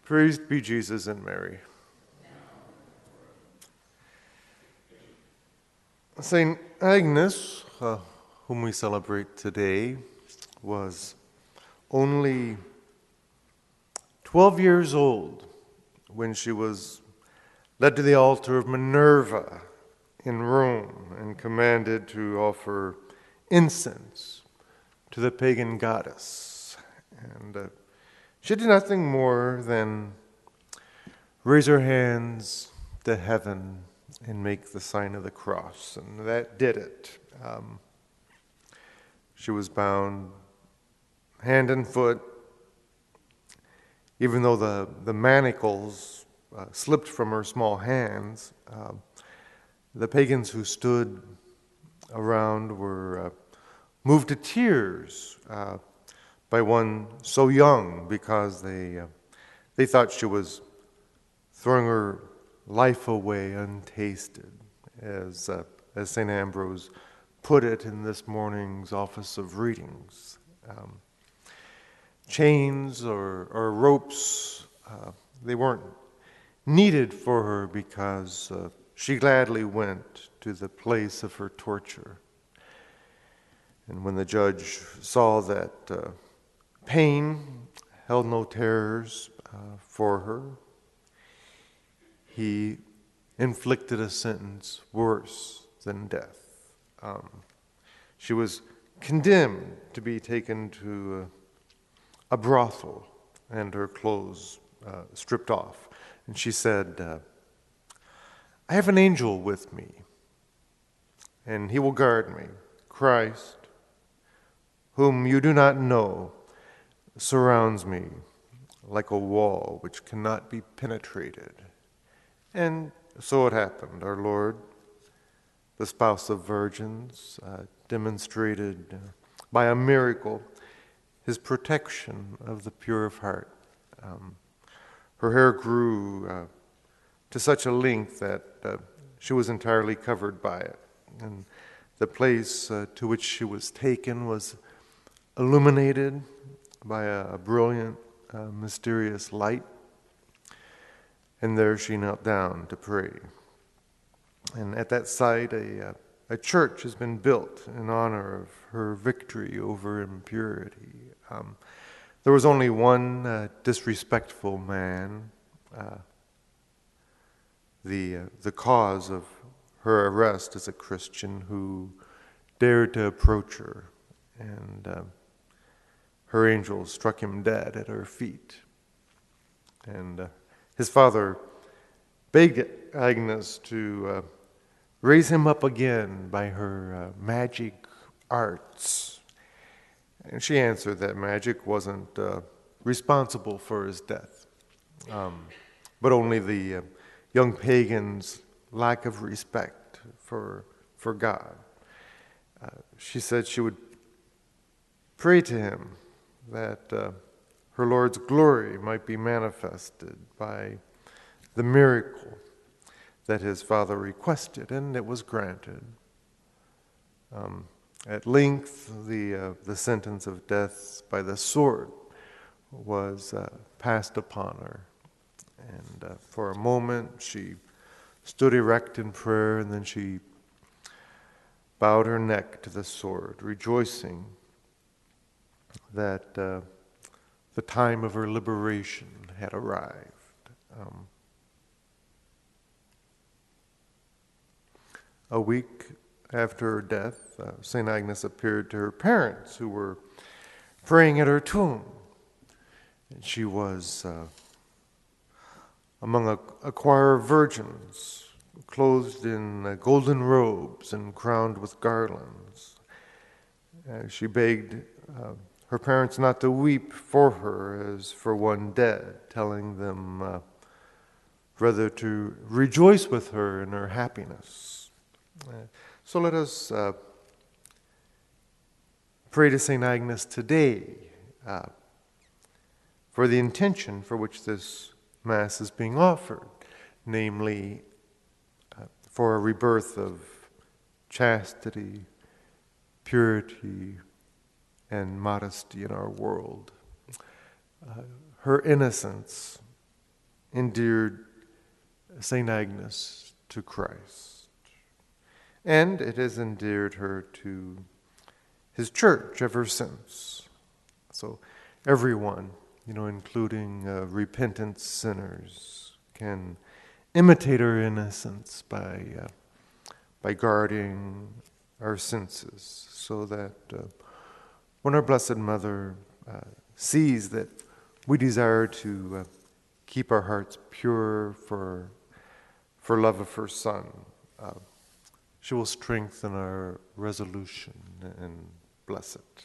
Praised be Jesus and Mary. St Agnes, whom we celebrate today, was only 12 years old when she was led to the altar of Minerva in Rome and commanded to offer incense to the pagan goddess. And she did nothing more than raise her hands to heaven and make the sign of the cross, and that did it. She was bound hand and foot, even though the manacles slipped from her small hands. The pagans who stood around were moved to tears by one so young, because they thought she was throwing her life away untasted, as St. Ambrose put it in this morning's Office of Readings. Chains or ropes, they weren't needed for her, because she gladly went to the place of her torture. And when the judge saw that pain held no terrors for her, he inflicted a sentence worse than death. She was condemned to be taken to a brothel and her clothes stripped off. And she said, "I have an angel with me, and he will guard me. Christ, whom you do not know, surrounds me like a wall which cannot be penetrated." And so it happened. Our Lord, the spouse of virgins, demonstrated by a miracle his protection of the pure of heart. Her hair grew to such a length that she was entirely covered by it. And the place to which she was taken was illuminated by a brilliant, mysterious light. And there she knelt down to pray. And at that site, a church has been built in honor of her victory over impurity. There was only one disrespectful man, the cause of her arrest as a Christian, who dared to approach her, and her angel struck him dead at her feet. And his father begged Agnes to raise him up again by her magic arts. And she answered that magic wasn't responsible for his death, but only the young pagan's lack of respect for God. She said she would pray to him that her Lord's glory might be manifested by the miracle that his father requested, and it was granted. At length, the sentence of death by the sword was passed upon her. And for a moment, she stood erect in prayer, and then she bowed her neck to the sword, rejoicing that the time of her liberation had arrived. A week after her death, St. Agnes appeared to her parents, who were praying at her tomb. And she was among a choir of virgins, clothed in golden robes and crowned with garlands. She begged her parents not to weep for her as for one dead, telling them rather to rejoice with her in her happiness. So let us pray to St. Agnes today for the intention for which this Mass is being offered, namely for a rebirth of chastity, purity, and modesty in our world. Her innocence endeared St Agnes to Christ. And it has endeared her to his church ever since. So everyone, including repentant sinners, can imitate her innocence by guarding our senses, so that when our Blessed Mother sees that we desire to keep our hearts pure for love of her Son, she will strengthen our resolution and bless it.